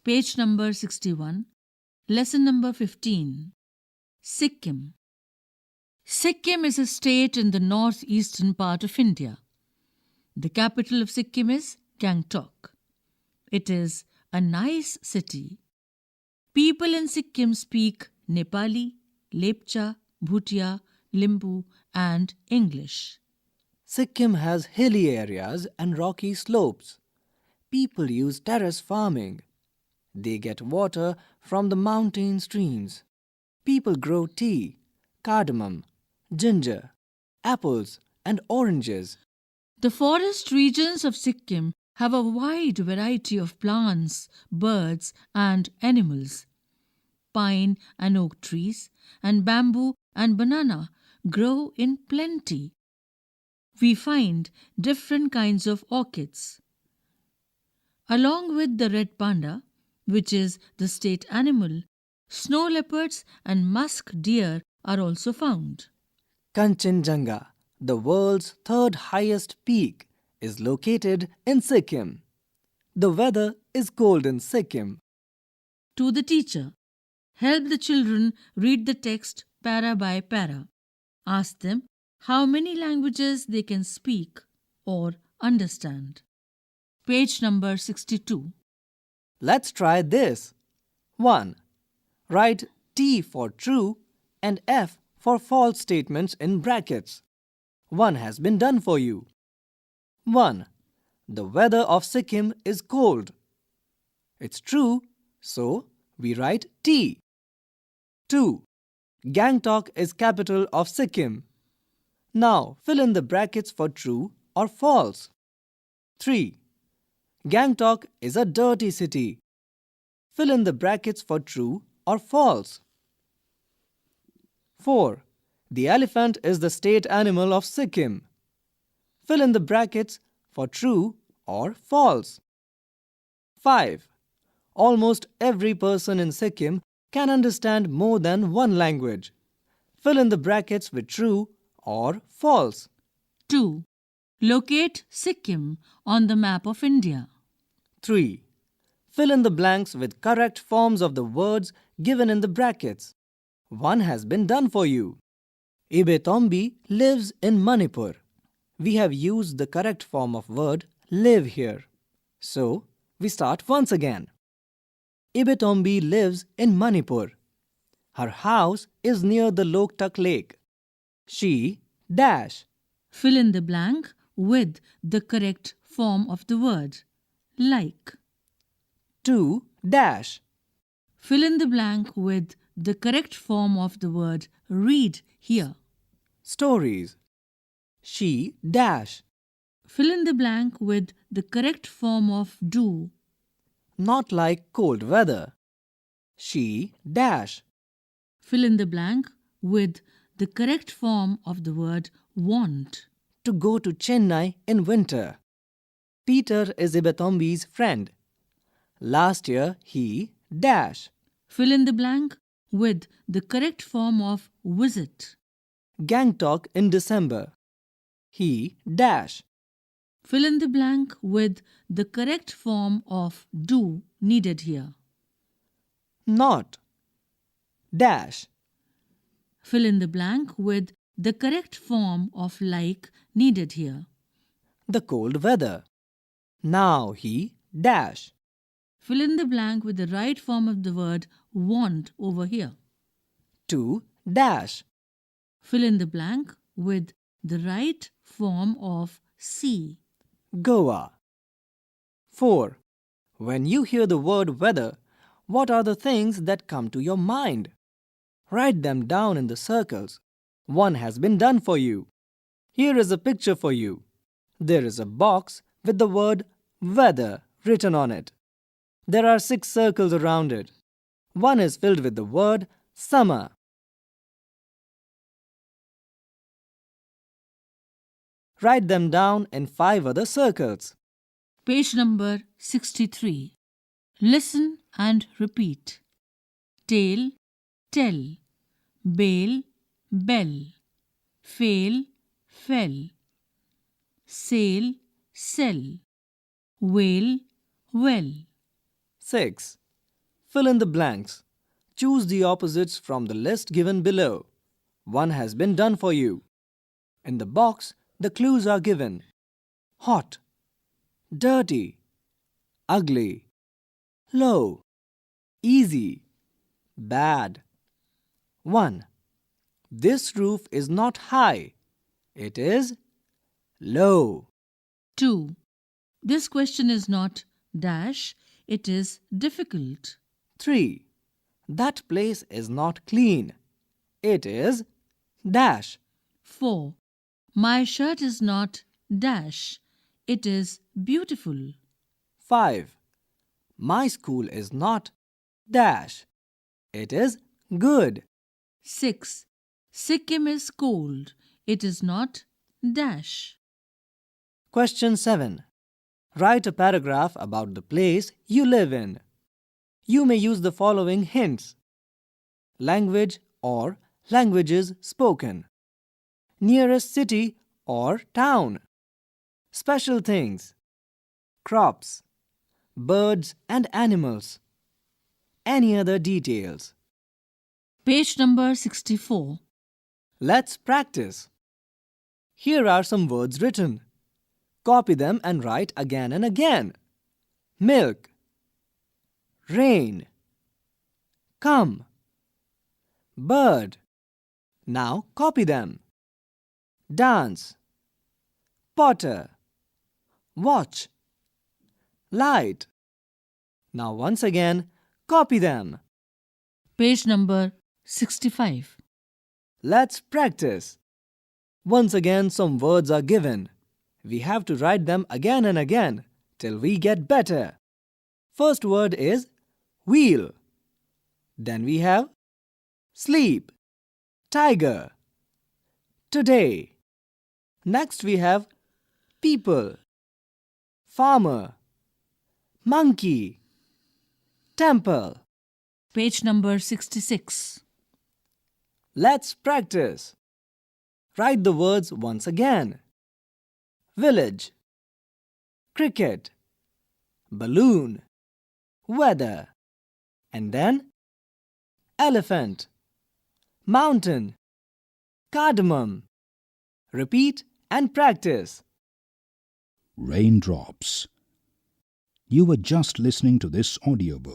Page number 61. Lesson number 15. Sikkim. Sikkim is a state in the northeastern part of India. The capital of Sikkim is Gangtok. It is a nice city. People in Sikkim speak Nepali, Lepcha, Bhutia, Limbu, and English. Sikkim has hilly areas and rocky slopes. People use terrace farming. They get water from the mountain streams. People grow tea, cardamom, ginger, apples, and oranges. The forest regions of Sikkim have a wide variety of plants, birds, and animals. Pine and oak trees, and bamboo and banana grow in plenty. We find different kinds of orchids. Along with the red panda, which is the state animal, snow leopards and musk deer are also found. Kanchenjunga, the world's third highest peak, is located in Sikkim. The weather is cold in Sikkim. To the teacher, help the children read the text para by para. Ask them how many languages they can speak or understand. Page number 62. Let's try this. 1. Write T for true and F for false statements in brackets. 1 has been done for you. 1. The weather of Sikkim is cold. It's true, so we write T. 2. Gangtok is capital of Sikkim. Now fill in the brackets for true or false. 3. Gangtok is a dirty city. Fill in the brackets for true or false. 4. The elephant is the state animal of Sikkim. Fill in the brackets for true or false. 5. Almost every person in Sikkim can understand more than one language. Fill in the brackets with true or false. 2. Locate Sikkim on the map of India. 3. Fill in the blanks with correct forms of the words given in the brackets. 1 has been done for you. Ibetombi lives in Manipur. We have used the correct form of word live here. So, we start once again. Ibetombi lives in Manipur. Her house is near the Loktak Lake. She dash. Fill in the blank with the correct form of the word like. 2 dash. Fill in the blank with the correct form of the word read here. Stories. She dash. Fill in the blank with the correct form of do. Not like cold weather. She dash. Fill in the blank with the correct form of the word want. To go to Chennai in winter. Peter is Ibetombi's friend. Last year he dash. Fill in the blank with the correct form of visit. Gangtok in December. He dash. Fill in the blank with the correct form of do needed here. Not. Dash. Fill in the blank with the correct form of like needed here. The cold weather. Now he dash. Fill in the blank with the right form of the word want over here. To dash. Fill in the blank with the right form of see. Goa. 4. When you hear the word weather, what are the things that come to your mind? Write them down in the circles. 1 has been done for you. Here is a picture for you. There is a box with the word weather written on it. There are 6 circles around it. 1 is filled with the word summer. Write them down in 5 other circles. Page number 63. Listen and repeat. Tail, tell. Bail, bell. Fail, fell. Sail, sell. Whale, well. 6. Fill in the blanks. Choose the opposites from the list given below. One has been done for you. In the box, the clues are given. Hot, dirty, ugly, low, easy, bad. 1. This roof is not high. It is low. 2. This question is not dash, it is difficult. 3. That place is not clean. It is dash. 4. My shirt is not dash, it is beautiful. 5. My school is not dash. It is good. 6. Sikkim is cold, it is not dash. Question 7. Write a paragraph about the place you live in. You may use the following hints: language or languages spoken, nearest city or town, special things, crops, birds and animals, any other details. Page number 64. Let's practice. Here are some words written. Copy them and write again and again. Milk, rain, come, bird. Now copy them. Dance, potter, watch, light. Now once again, copy them. Page number 65. Let's practice. Once again, some words are given. We have to write them again and again till we get better. First word is wheel. Then we have sleep, tiger, today. Next we have people, farmer, monkey, temple. Page number 66. Let's practice. Write the words once again. Village, cricket, balloon, weather, and then elephant, mountain, cardamom. Repeat and practice. Raindrops. You were just listening to this audiobook